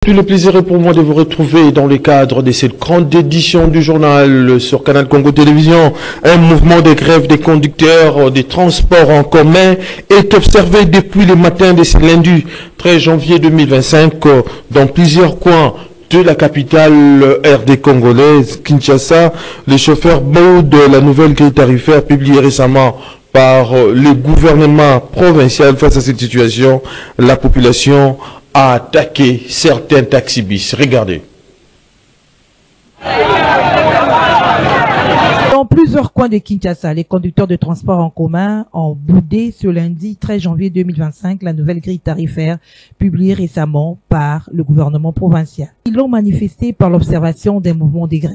Tout le plaisir est pour moi de vous retrouver dans le cadre de cette grande édition du journal sur Canal Congo Télévision. Un mouvement de grève des conducteurs des transports en commun est observé depuis le matin de ce lundi 13 janvier 2025 dans plusieurs coins de la capitale RD congolaise, Kinshasa. Les chauffeurs bouent de la nouvelle grille tarifaire publiée récemment par le gouvernement provincial. Face à cette situation, la population a attaqué certains taxibus. Regardez. Dans plusieurs coins de Kinshasa, les conducteurs de transport en commun ont boudé ce lundi 13 janvier 2025 la nouvelle grille tarifaire publiée récemment par le gouvernement provincial. Ils l'ont manifesté par l'observation d'un mouvement de grève.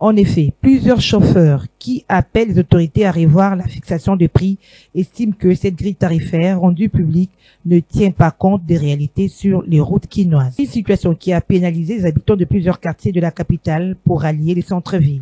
En effet, plusieurs chauffeurs qui appellent les autorités à revoir la fixation des prix estiment que cette grille tarifaire rendue publique ne tient pas compte des réalités sur les routes quinoises. Une situation qui a pénalisé les habitants de plusieurs quartiers de la capitale pour allier les centres-villes.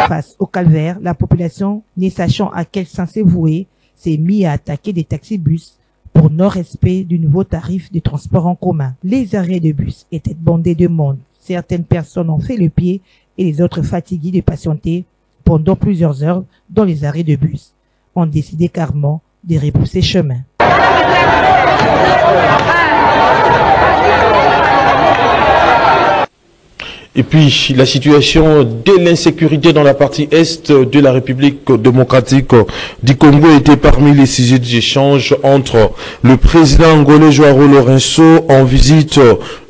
Face au calvaire, la population, ne sachant à quel sens se vouer, s'est mise à attaquer des taxibus pour non-respect du nouveau tarif de transport en commun. Les arrêts de bus étaient bondés de monde. Certaines personnes ont fait le pied et les autres fatigués de patienter pendant plusieurs heures dans les arrêts de bus ont décidé carrément de repousser chemin. Et puis, la situation de l'insécurité dans la partie est de la République démocratique du Congo était parmi les sujets d'échange entre le président angolais Joao Lourenço en visite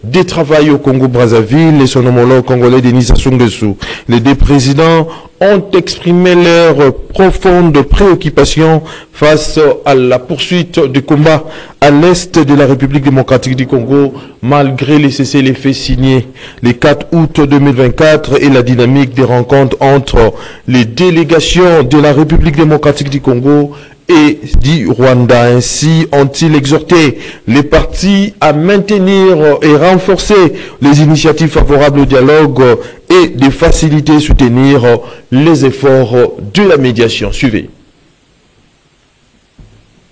de travail au Congo-Brazzaville et son homologue congolais Denis Sassou Nguesso. Les deux présidents ont exprimé leur profonde préoccupation face à la poursuite du combat à l'est de la République démocratique du Congo, malgré les cessez-le-feu signés le 4 août 2024 et la dynamique des rencontres entre les délégations de la République démocratique du Congo et du Rwanda. Ainsi ont-ils exhorté les partis à maintenir et renforcer les initiatives favorables au dialogue et de faciliter et soutenir les efforts de la médiation. Suivez.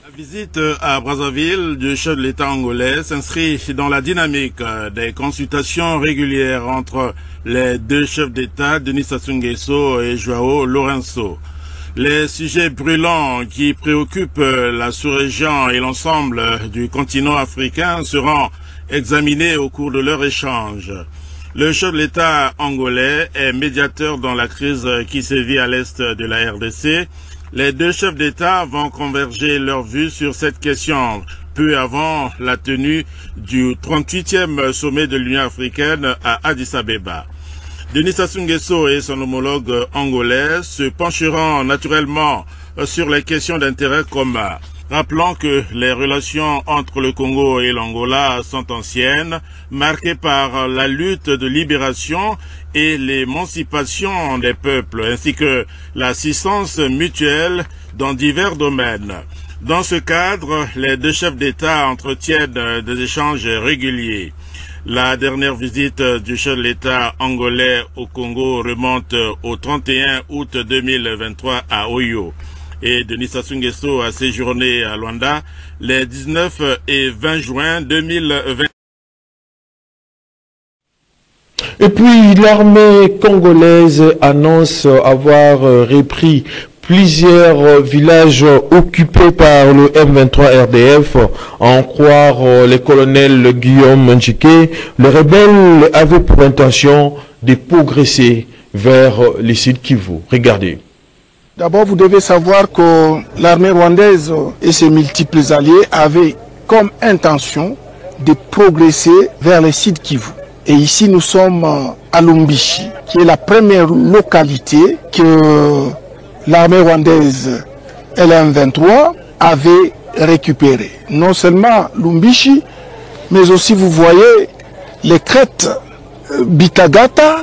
La visite à Brazzaville du chef de l'État angolais s'inscrit dans la dynamique des consultations régulières entre les deux chefs d'État, Denis Sassou Nguesso et Joao Lourenço. Les sujets brûlants qui préoccupent la sous-région et l'ensemble du continent africain seront examinés au cours de leur échange. Le chef de l'État angolais est médiateur dans la crise qui sévit à l'est de la RDC. Les deux chefs d'État vont converger leurs vues sur cette question peu avant la tenue du 38e sommet de l'Union africaine à Addis Abeba. Denis Sassou Nguesso et son homologue angolais se pencheront naturellement sur les questions d'intérêt commun. Rappelons que les relations entre le Congo et l'Angola sont anciennes, marquées par la lutte de libération et l'émancipation des peuples, ainsi que l'assistance mutuelle dans divers domaines. Dans ce cadre, les deux chefs d'État entretiennent des échanges réguliers. La dernière visite du chef de l'État angolais au Congo remonte au 31 août 2023 à Oyo. Et Denis Sassou Nguesso a séjourné à Luanda les 19 et 20 juin 2020. Et puis, l'armée congolaise annonce avoir repris plusieurs villages occupés par le M23 RDF, à en croire le colonel Guillaume Ndjike. Les rebelles avaient pour intention de progresser vers le sud Kivu. Regardez. D'abord, vous devez savoir que l'armée rwandaise et ses multiples alliés avaient comme intention de progresser vers le sud Kivu. Et ici, nous sommes à Lumbishi, qui est la première localité que l'armée rwandaise LM23 avait récupérée. Non seulement Lumbishi, mais aussi, vous voyez, les crêtes Bitagata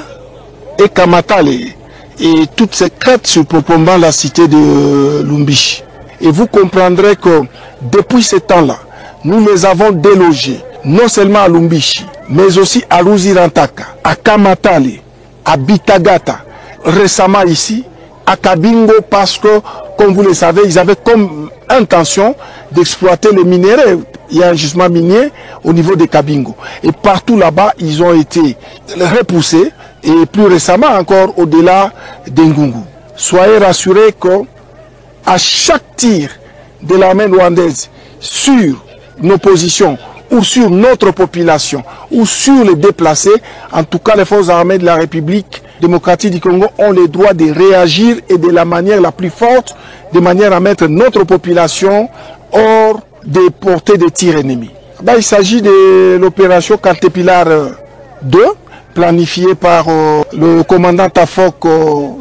et Kamatale. Et toutes ces crêtes surplombant la cité de Lumbishi. Et vous comprendrez que depuis ce temps-là, nous les avons délogés, non seulement à Lumbishi, mais aussi à Luzirantaka, à Kamatale, à Bitagata, récemment ici, à Kabingo, parce que comme vous le savez, ils avaient comme intention d'exploiter les minéraux. Il y a un gisement minier au niveau de Kabingo. Et partout là-bas, ils ont été repoussés. Et plus récemment encore au-delà d'Ngungu. Soyez rassurés qu'à chaque tir de l'armée rwandaise sur nos positions ou sur notre population ou sur les déplacés, en tout cas les forces armées de la République démocratique du Congo ont le droit de réagir et de la manière la plus forte, de manière à mettre notre population hors des portées de tirs ennemis. Là, il s'agit de l'opération Caterpillar 2, planifiée par le commandant Tafok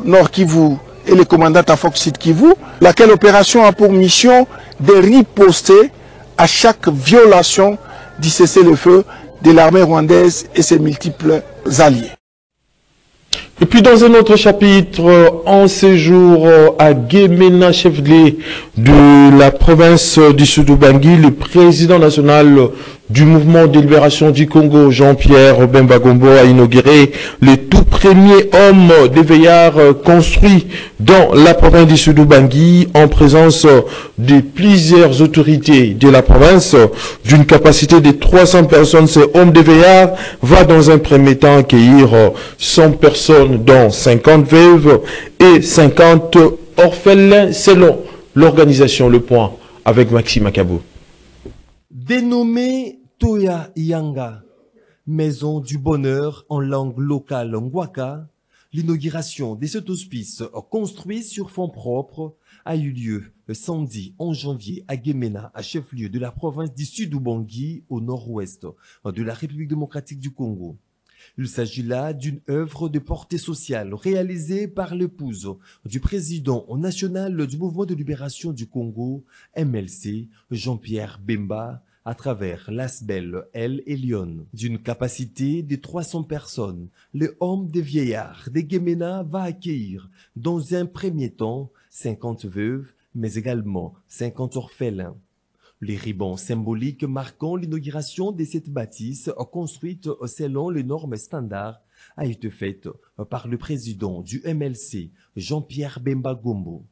Nord Kivu et le commandant Tafok Sud Kivu, laquelle opération a pour mission de riposter à chaque violation du cessez-le-feu de l'armée rwandaise et ses multiples alliés. Et puis dans un autre chapitre, en séjour à Gemena, chef-lieu de la province du Sud-Ubangi, le président national du mouvement de libération du Congo, Jean-Pierre Bemba Gombo, a inauguré le tout premier homme d'éveillard construit dans la province du Sud-Ubangi en présence de plusieurs autorités de la province. D'une capacité de 300 personnes, ce homme d'éveillard va dans un premier temps accueillir 100 personnes, dont 50 veuves et 50 orphelins, selon l'organisation Le Point, avec Maxime Akabou. Dénommé Toya Yanga, Maison du Bonheur en langue locale Ngwaka, l'inauguration de cet hospice construit sur fonds propres a eu lieu le samedi 11 janvier à Gemena, à chef-lieu de la province du Sud-Ubangi, au nord-ouest de la République démocratique du Congo. Il s'agit là d'une œuvre de portée sociale réalisée par l'épouse du président national du mouvement de libération du Congo, MLC, Jean-Pierre Bemba, à travers l'Asbel El Elyon. D'une capacité de 300 personnes, le homme des vieillards de Gemena va accueillir dans un premier temps 50 veuves, mais également 50 orphelins. Les ribans symboliques marquant l'inauguration de cette bâtisse construite selon les normes standards a été faite par le président du MLC, Jean-Pierre Bemba Gombo.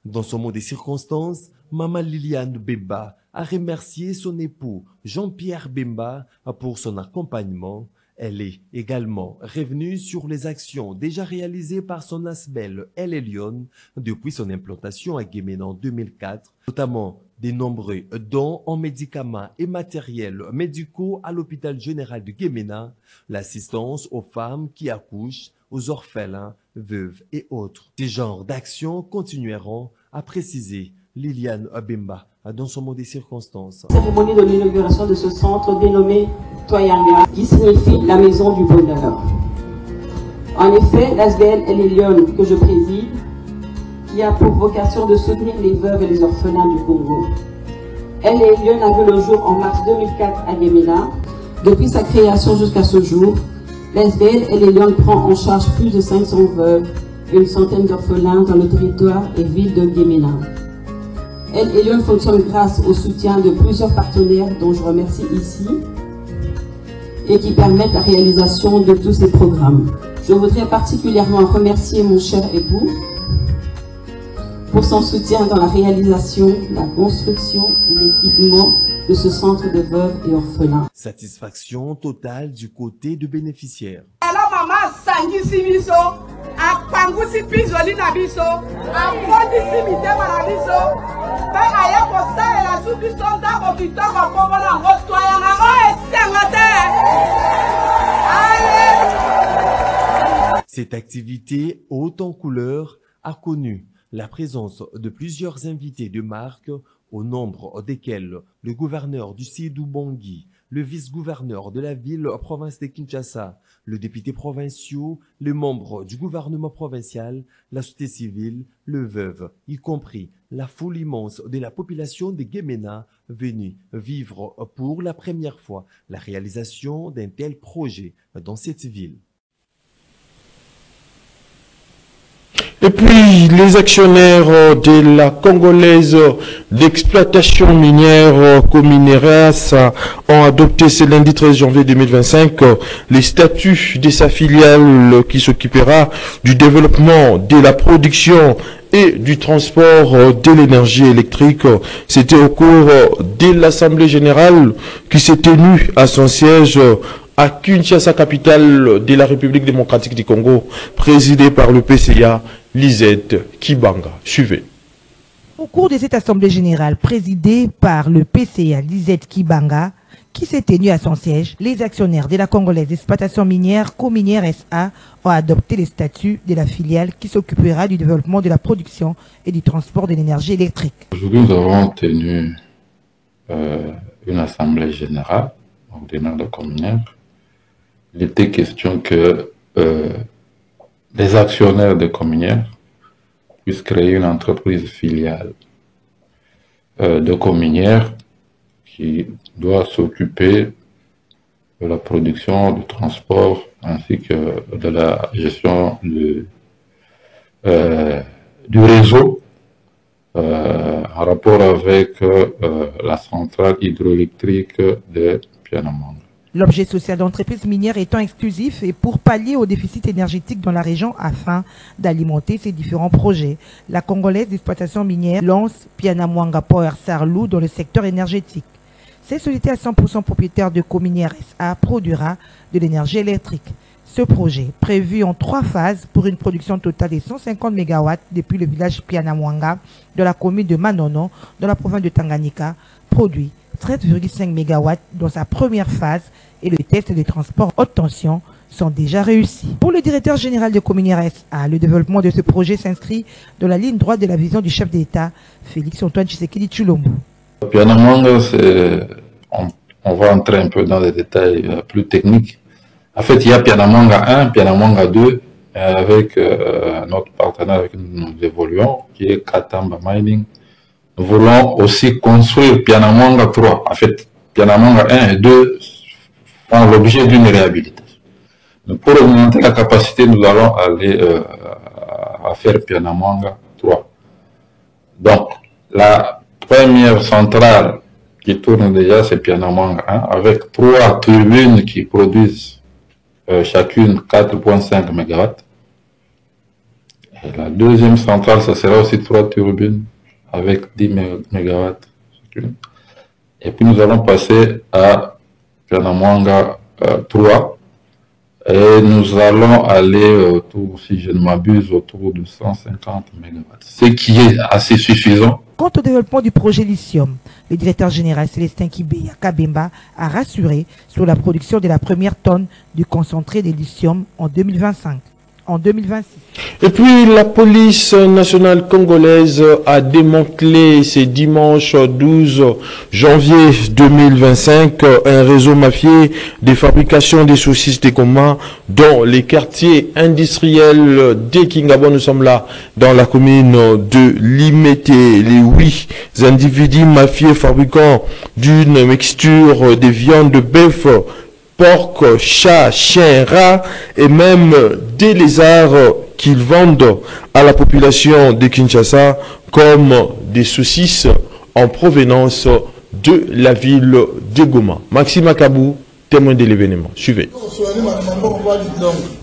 Dans son mot des circonstances, Maman Liliane Bemba a remercié son époux Jean-Pierre Bemba pour son accompagnement. Elle est également revenue sur les actions déjà réalisées par son Asbel El Elyon depuis son implantation à Gemena en 2004, notamment des nombreux dons en médicaments et matériels médicaux à l'hôpital général de Gemena, l'assistance aux femmes qui accouchent, aux orphelins, veuves et autres. Ces genres d'actions continueront, a précisé Liliane Bemba dans son mot des circonstances. Cérémonie de l'inauguration de ce centre dénommé Toyanga, qui signifie la maison du bonheur. En effet, l'ASBL El Elyon que je préside, qui a pour vocation de soutenir les veuves et les orphelins du Congo. El Elyon a vu le jour en mars 2004 à Gemena. Depuis sa création jusqu'à ce jour, l'ASBL El Elyon prend en charge plus de 500 veuves et une centaine d'orphelins dans le territoire et ville de Gemena. El Elyon fonctionne grâce au soutien de plusieurs partenaires dont je remercie ici et qui permettent la réalisation de tous ces programmes. Je voudrais particulièrement remercier mon cher époux pour son soutien dans la réalisation, la construction et l'équipement de ce centre de veuves et orphelins. Satisfaction totale du côté du bénéficiaire. Alors maman sangisi biso, apangusi pizoli na biso, apondisi mitema na biso, pe aye kosa ela su biso ndako kitoko kombo na ngo Toyanga ngo esengo te. Cette activité haute en couleur a connu la présence de plusieurs invités de marque, au nombre desquels le gouverneur du Sud-Ubangi, le vice-gouverneur de la ville-province de Kinshasa, le député provincial, les membres du gouvernement provincial, la société civile, le veuve, y compris la foule immense de la population de Gemena venue vivre pour la première fois la réalisation d'un tel projet dans cette ville. Et puis, les actionnaires de la Congolaise d'exploitation minière Comineras ont adopté ce lundi 13 janvier 2025 les statuts de sa filiale qui s'occupera du développement de la production et du transport de l'énergie électrique. C'était au cours de l'Assemblée générale qui s'est tenue à son siège à Kinshasa, capitale de la République démocratique du Congo, présidée par le PCA Lisette Kibanga. Suivez. Au cours de cette assemblée générale présidée par le PCA Lisette Kibanga, qui s'est tenue à son siège, les actionnaires de la Congolaise d'exploitation minière Cominière SA ont adopté les statuts de la filiale qui s'occupera du développement de la production et du transport de l'énergie électrique. Aujourd'hui, nous avons tenu une assemblée générale ordinaire de Cominière. Il était question que les actionnaires de Cominière puissent créer une entreprise filiale de Cominière qui doit s'occuper de la production, du transport ainsi que de la gestion du réseau en rapport avec la centrale hydroélectrique de Pianamanga. L'objet social d'entreprise minière étant exclusif et pour pallier au déficit énergétique dans la région afin d'alimenter ces différents projets. La Congolaise d'exploitation minière lance Pianamanga Power Sarlou dans le secteur énergétique. Cette société à 100% propriétaire de Cominière SA produira de l'énergie électrique. Ce projet, prévu en 3 phases pour une production totale de 150 MW depuis le village Pianamanga de la commune de Manono dans la province de Tanganyika, produit 13,5 MW dans sa première phase et le test de transport haute tension sont déjà réussis. Pour le directeur général de Cominière SA, le développement de ce projet s'inscrit dans la ligne droite de la vision du chef d'État, Félix Antoine Tshisekedi Tshilombo. Pianamanga, on va entrer un peu dans les détails plus techniques. En fait, il y a Pianamanga 1, Pianamanga 2, avec notre partenaire avec qui nous évoluons, qui est Katamba Mining. Nous voulons aussi construire Pianamanga 3. En fait, Pianamanga 1 et 2 font l'objet d'une réhabilitation. Donc, pour augmenter la capacité, nous allons aller à faire Pianamanga 3. Donc, la première centrale qui tourne déjà, c'est Pianamanga 1, avec 3 turbines qui produisent chacune 4,5 MW. Et la deuxième centrale, ça sera aussi 3 turbines avec 10 MW chacune. Et puis nous allons passer à Pianamanga 3. Et nous allons aller autour, si je ne m'abuse, autour de 150 MW. Ce qui est assez suffisant. Quant au développement du projet lithium, le directeur général Célestin Kibeya Kabemba a rassuré sur la production de la première tonne du concentré de lithium en 2025. En 2026. Et puis la police nationale congolaise a démantelé ce dimanche 12 janvier 2025 un réseau mafieux de fabrication des saucisses de Goma dans les quartiers industriels de Kingabo. Nous sommes là dans la commune de Limete. Les 8 individus mafieux fabricants d'une mixture de viande de bœuf, porc, chat, chien, rat et même des lézards qu'ils vendent à la population de Kinshasa comme des saucisses en provenance de la ville de Goma. Maxime Akabou, témoin de l'événement. Suivez.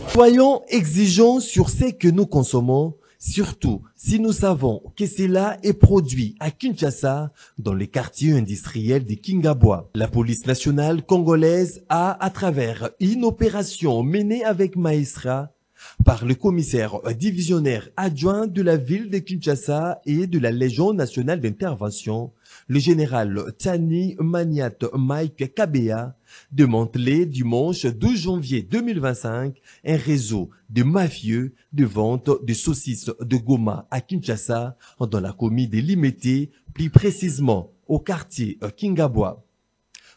Soyons exigeants sur ce que nous consommons, surtout si nous savons que cela est produit à Kinshasa, dans les quartiers industriels de Kingabwa. La police nationale congolaise a, à travers une opération menée avec Maestra, par le commissaire divisionnaire adjoint de la ville de Kinshasa et de la Légion nationale d'intervention, le général Tani Maniat Mike Kabea, démantelé dimanche 12 janvier 2025 un réseau de mafieux de vente de saucisses de Goma à Kinshasa dans la commune de Limete, plus précisément au quartier Kingabwa.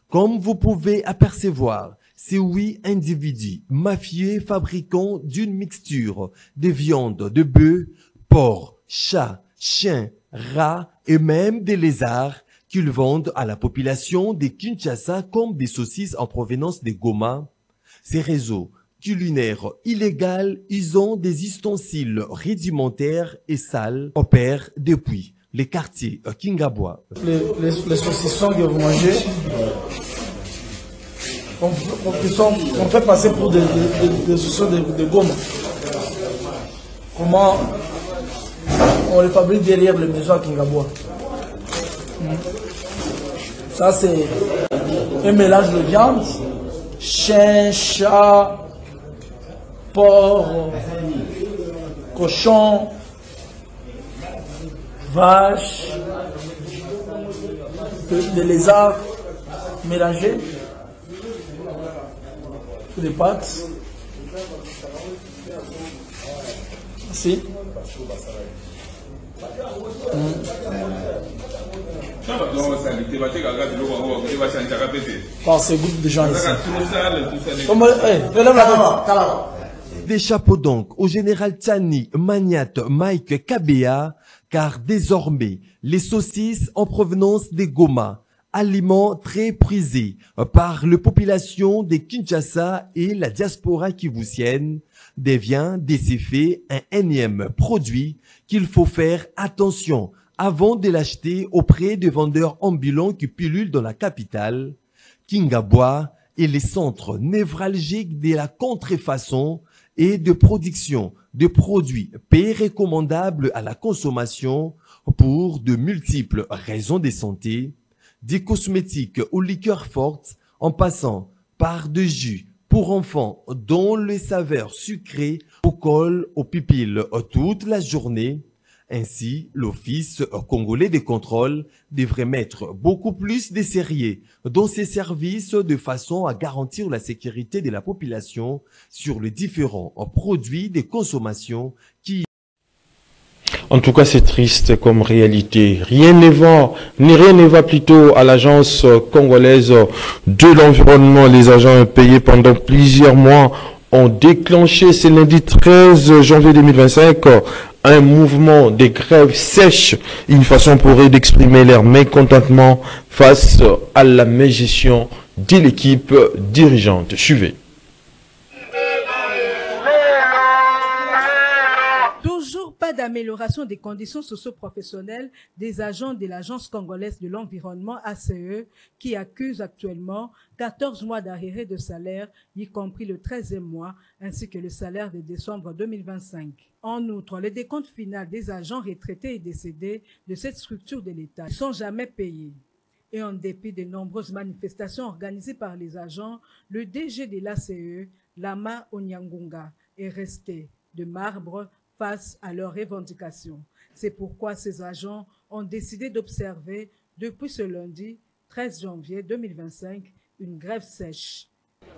Comme vous pouvez apercevoir, ces 8 individus mafieux fabricants d'une mixture de viande de bœuf, porc, chat, chien, rat et même des lézards qu'ils vendent à la population de Kinshasa comme des saucisses en provenance de Goma. Ces réseaux culinaires illégales usant des ustensiles rudimentaires et sales opèrent depuis les quartiers Kingabwa. Les saucissons que vous mangez, on fait passer pour des saucissons de gomme. Comment on les fabrique derrière les maisons à Kingabwa. Ça, c'est un mélange de viande, chien, chat, porc, cochon, vache, des lézards mélangés, des pâtes. Ici. Par ces groupes de gens ici. Des chapeaux donc au général Tani Magnat Mike Kabea, car désormais les saucisses en provenance des Goma, aliment très prisé par la population de Kinshasa et la diaspora kivusienne, devient de ces faits un énième produit qu'il faut faire attention avant de l'acheter auprès des vendeurs ambulants qui pullulent dans la capitale. Kingabwa est le centre névralgique de la contrefaçon et de production de produits peu recommandables à la consommation pour de multiples raisons de santé, des cosmétiques aux liqueurs fortes, en passant par des jus pour enfants dont les saveurs sucrées collent aux pupilles toute la journée. Ainsi, l'Office congolais de contrôle devrait mettre beaucoup plus de sérieux dans ses services de façon à garantir la sécurité de la population sur les différents produits de consommation qui... En tout cas, c'est triste comme réalité. Rien ne va plutôt à l'agence congolaise de l'environnement. Les agents payés pendant plusieurs mois ont déclenché ce lundi 13 janvier 2025 un mouvement de grève sèche, une façon pour eux d'exprimer leur mécontentement face à la mégestion de l'équipe dirigeante. Suivez. Toujours pas d'amélioration des conditions socio-professionnelles des agents de l'Agence congolaise de l'environnement ACE qui accusent actuellement 14 mois d'arriérés de salaire, y compris le 13e mois, ainsi que le salaire de décembre 2025. En outre, le décompte final des agents retraités et décédés de cette structure de l'État ne sont jamais payés. Et en dépit de nombreuses manifestations organisées par les agents, le DG de l'ACE, Lama Onyangunga, est resté de marbre face à leurs revendications. C'est pourquoi ces agents ont décidé d'observer depuis ce lundi 13 janvier 2025 une grève sèche. Vu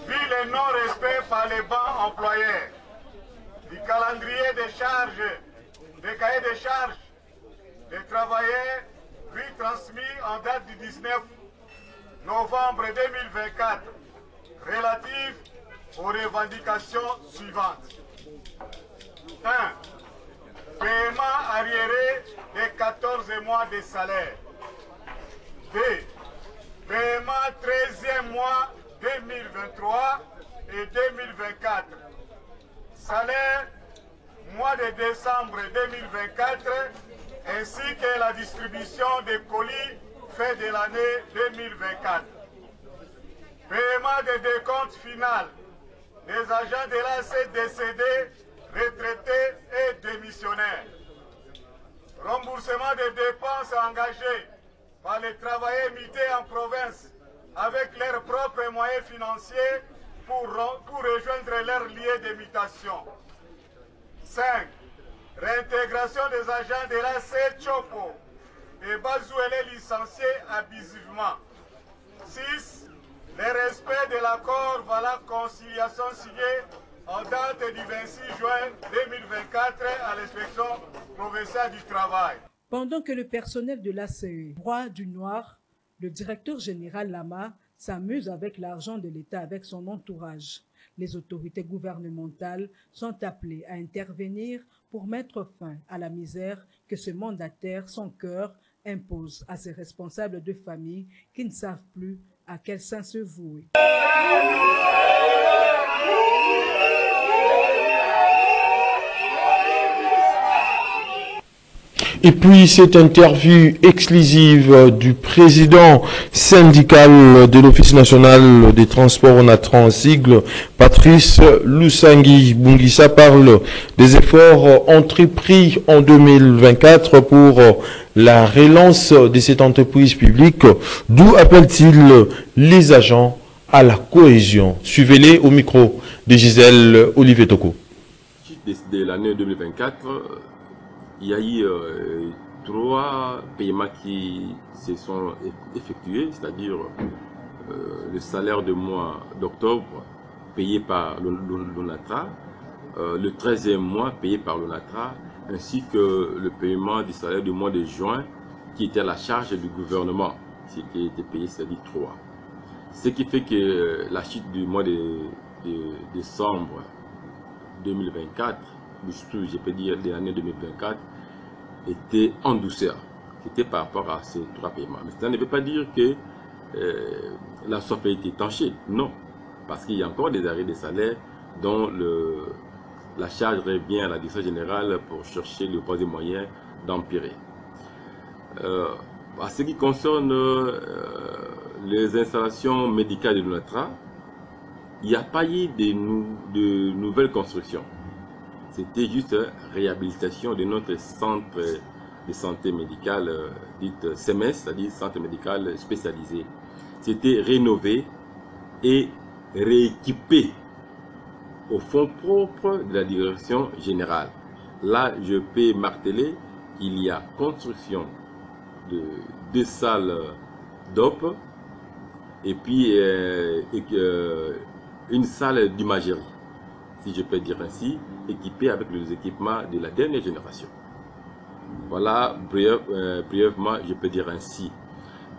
le non-respect par les bancs employeurs du calendrier des charges, des cahiers de charges des travailleurs, puis transmis en date du 19 novembre 2024, relatif aux revendications suivantes. 1. Paiement arriéré des 14 mois de salaire. 2. Paiement 13e mois 2023 et 2024. Salaire mois de décembre 2024 ainsi que la distribution des colis fait de l'année 2024. Paiement de décompte final des agents de l'AC décédés, retraités et démissionnaires. Remboursement des dépenses engagées par les travailleurs mutés en province avec leurs propres moyens financiers pour rejoindre leurs lieux de mutation. 5. Réintégration des agents de l'AC Chopo et Bazouélé licenciés abusivement. 6. Le respect de l'accord valable conciliation signé en date du 26 juin 2024 à l'inspection provinciale du travail. Pendant que le personnel de l'ACE, Roi du Noir, le directeur général Lama, s'amuse avec l'argent de l'État avec son entourage. Les autorités gouvernementales sont appelées à intervenir pour mettre fin à la misère que ce mandataire sans cœur impose à ses responsables de famille qui ne savent plus à quel sein se vouer. Et puis cette interview exclusive du président syndical de l'Office national des transports ONATRA en sigle, Patrice Lusangi Bungisa, parle des efforts entrepris en 2024 pour la relance de cette entreprise publique. D'où appelle-t-il les agents à la cohésion? Suivez-les au micro de Gisèle Olivier Toko. De l'année 2024, il y a eu 3 paiements qui se sont effectués, c'est-à-dire le salaire du mois d'octobre payé par l'ONATRA, le 13e mois payé par l'ONATRA, ainsi que le paiement du salaire du mois de juin qui était à la charge du gouvernement, ce qui a été payé, c'est-à-dire 3. Ce qui fait que la chute du mois de décembre 2024, je peux dire de l'année 2024, était en douceur. C'était par rapport à ces 3 paiements. Mais cela ne veut pas dire que la soif a été étanchée. Non. Parce qu'il y a encore des arrêts de salaire dont la charge revient à la direction générale pour chercher le voies et moyens d'empirer. À ce qui concerne les installations médicales de l'ONATRA, il n'y a pas eu de nouvelles constructions. C'était juste réhabilitation de notre centre de santé médicale, dite CMS, c'est-à-dire centre médical spécialisé. C'était rénové et rééquipé au fonds propre de la direction générale. Là, je peux marteler qu'il y a construction de 2 salles d'OP et puis une salle d'imagerie, si je peux dire ainsi, équipée avec les équipements de la dernière génération. Voilà, brièvement, je peux dire ainsi.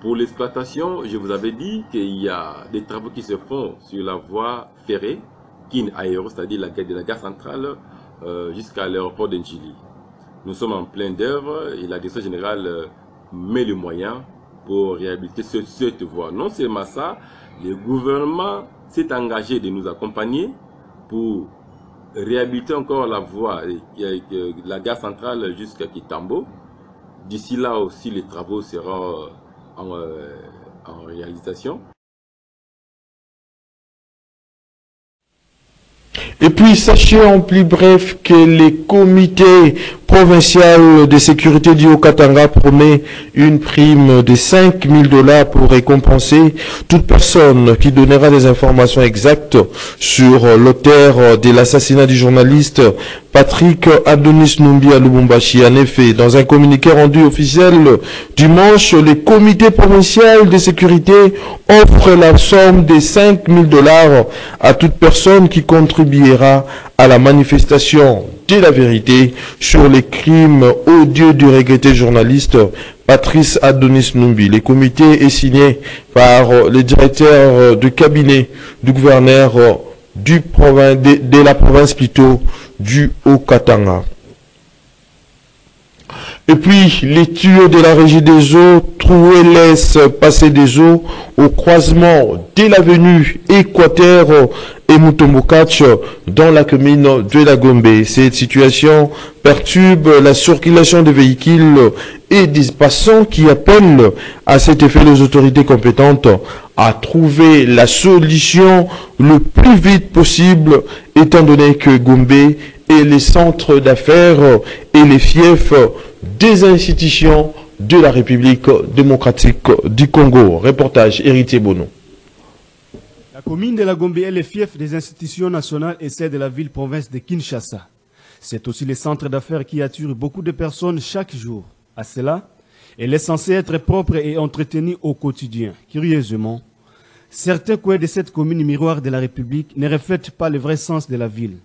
Pour l'exploitation, je vous avais dit qu'il y a des travaux qui se font sur la voie ferrée, Kin Aéro, c'est-à-dire de la gare centrale jusqu'à l'aéroport d'Njili. Nous sommes en plein d'œuvre et la direction générale met les moyens pour réhabiliter cette voie. Non seulement ça, le gouvernement s'est engagé de nous accompagner pour réhabiliter encore la voie, la gare centrale jusqu'à Kitambo. D'ici là aussi, les travaux seront en réalisation. Et puis, sachez en plus bref que les comités provinciaux de sécurité du Haut-Katanga promet une prime de 5 000 $ pour récompenser toute personne qui donnera des informations exactes sur l'auteur de l'assassinat du journaliste Patrick Adonis Numbi à Lubumbashi. En effet, dans un communiqué rendu officiel dimanche, le comité provincial de sécurité offre la somme de 5 000 $ à toute personne qui contribuera à la manifestation de la vérité sur les crimes odieux du regretté journaliste Patrice Adonis Numbi. Le comité est signé par le directeur de cabinet du gouverneur de la province plutôt du Haut-Katanga. Et puis, les tuyaux de la régie des eaux troués laissent passer des eaux au croisement de l'avenue Équateur et Mutombokach dans la commune de la Gombe. Cette situation perturbe la circulation des véhicules et des passants qui appellent à cet effet les autorités compétentes à trouver la solution le plus vite possible, étant donné que Gombe est les centres d'affaires et les fiefs des institutions de la République démocratique du Congo. Reportage Héritier Bono. La commune de la Gombe est le fief des institutions nationales et celle de la ville-province de Kinshasa. C'est aussi le centre d'affaires qui attire beaucoup de personnes chaque jour. À cela, elle est censée être propre et entretenue au quotidien. Curieusement, certains coins de cette commune miroir de la République ne reflètent pas le vrai sens de la ville.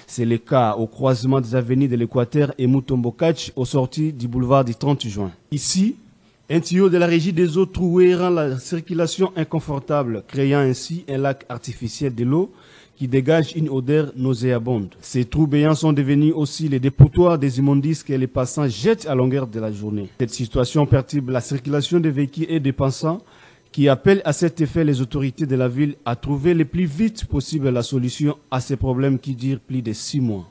C'est le cas au croisement des avenues de l'Équateur et Mutombokach aux sorties du boulevard du 30 juin. Ici, un tuyau de la régie des eaux troué rend la circulation inconfortable, créant ainsi un lac artificiel de l'eau qui dégage une odeur nauséabonde. Ces trous béants sont devenus aussi les dépotoirs des immondices que les passants jettent à longueur de la journée. Cette situation perturbe la circulation des véhicules et des passants qui appellent à cet effet les autorités de la ville à trouver le plus vite possible la solution à ces problèmes qui durent plus de 6 mois.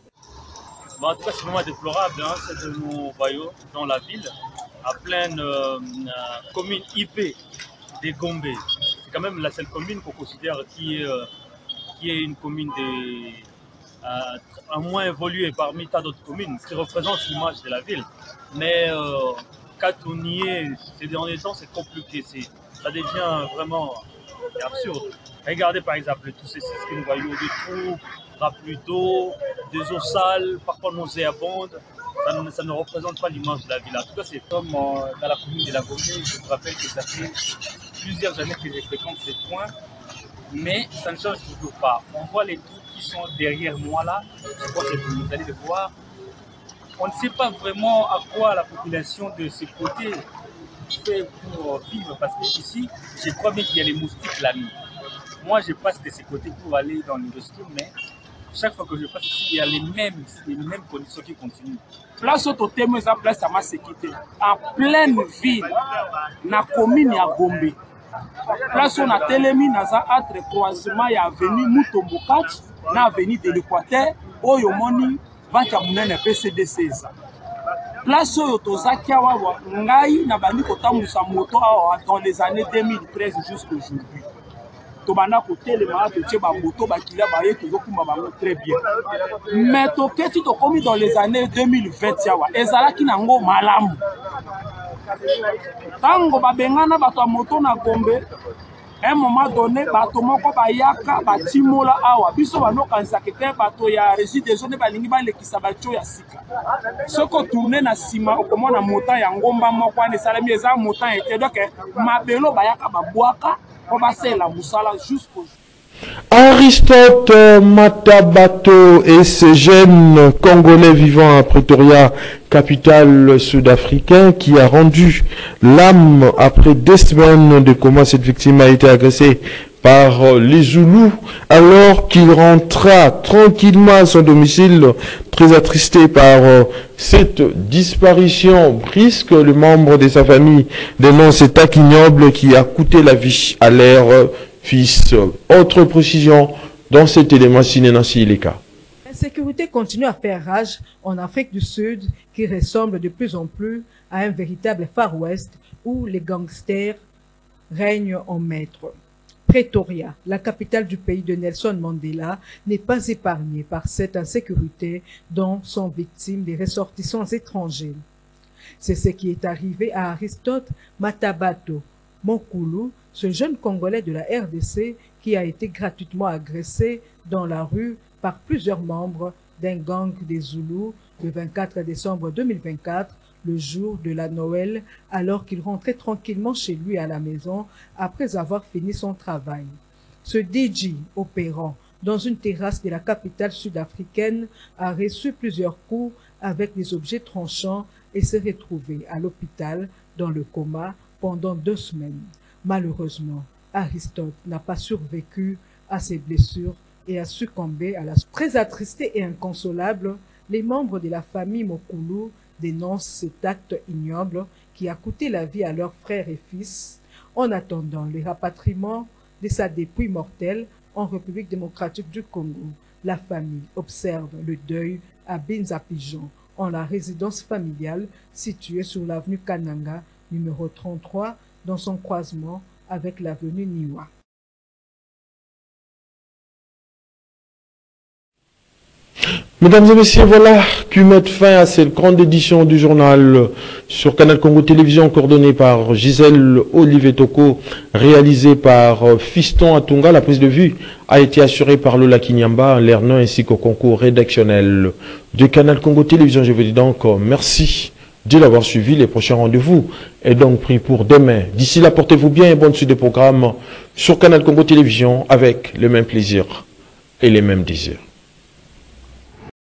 Bon, en tout cas, c'est vraiment déplorable, hein, c'est de nous voyons dans la ville, à pleine commune IP des Gombe. C'est quand même la seule commune qu'on considère qui est une commune à moins évoluée parmi tant d'autres communes, qui représente l'image de la ville. Mais quand on y est, ces derniers temps, c'est compliqué. Ça devient vraiment absurde. Regardez par exemple tous ces sites que nous voyons, des trous, plus d'eau, des eaux sales, parfois nauséabondes. Ça ne représente pas l'image de la ville. En tout cas, c'est comme dans la commune de la Gombe. Je me rappelle que ça fait plusieurs années que je fréquente ces points, mais ça ne change toujours pas. On voit les trous qui sont derrière moi là. Je crois que vous allez le voir. On ne sait pas vraiment à quoi la population de ce côté fait pour vivre, parce que ici, je crois bien qu'il y a les moustiques la nuit. Moi, je passe de ce côté pour aller dans l'industrie, mais chaque fois que je passe ici, il y a les mêmes conditions qui continuent. Place au thème, c'est place à ma sécurité. En pleine ville, dans la commune de Gombe. Place où on a télémi dans un autre croisement, il y a avenue Mutombokat, dans l'avenue de l'Équateur, où il y a moni, banque munene PCD16. Place où Tozaki Awa, Ngai, n'a pas kotambusa moto dans les années 2013 jusqu'à aujourd'hui. Tobana côté les malades de moto bakila baye toujours très bien. Mais toketi to commis dans les années 2020 yawa ezalaki nango malamu. Tango babengana bato moto na Gombe, à un moment donné bato moko bayaka batimola awa biso banokanisa kete bato ya régie des zones balingi balekisa bacho ya sika. Soko tourner na sima okomona mota ya ngomba moko ane salami eza mota ete donc mabelo bayaka babwaka. Aristote Matabato et ces jeunes Congolais vivant à Pretoria, capitale sud-africaine, qui a rendu l'âme après 2 semaines de coma. Cette victime a été agressée par les Zoulous alors qu'il rentra tranquillement à son domicile, très attristé par cette disparition brusque. Le membre de sa famille dénonce cet acte ignoble qui a coûté la vie à leur fils. Autre précision dans cet élément signé Nancy Ileka. L'insécurité continue à faire rage en Afrique du Sud, qui ressemble de plus en plus à un véritable Far West où les gangsters règnent en maître. Pretoria, la capitale du pays de Nelson Mandela, n'est pas épargnée par cette insécurité dont sont victimes les ressortissants étrangers. C'est ce qui est arrivé à Aristote Matabato Monkulu, ce jeune Congolais de la RDC qui a été gratuitement agressé dans la rue par plusieurs membres d'un gang des Zoulous le 24 décembre 2024, le jour de la Noël, alors qu'il rentrait tranquillement chez lui à la maison après avoir fini son travail. Ce DJ opérant dans une terrasse de la capitale sud-africaine a reçu plusieurs coups avec des objets tranchants et s'est retrouvé à l'hôpital dans le coma pendant 2 semaines. Malheureusement, Aristote n'a pas survécu à ses blessures et a succombé à la... Très attristés et inconsolables, les membres de la famille Mokulu dénoncent cet acte ignoble qui a coûté la vie à leurs frères et fils. En attendant le rapatriement de sa dépouille mortelle en République démocratique du Congo, la famille observe le deuil à Binza-Pigeon, en la résidence familiale située sur l'avenue Kananga, numéro 33, dans son croisement avec l'avenue Niwa. Mesdames et messieurs, voilà qui met fin à cette grande édition du journal sur Canal Congo Télévision, coordonnée par Gisèle Olivier Toko, réalisée par Fiston Atunga. La prise de vue a été assurée par Lola Kinyamba, Lernon, ainsi qu'au concours rédactionnel de Canal Congo Télévision. Je vous dis donc merci de l'avoir suivi. Les prochains rendez-vous est donc pris pour demain. D'ici là, portez-vous bien et bonne suite de programmes sur Canal Congo Télévision avec le même plaisir et les mêmes désirs.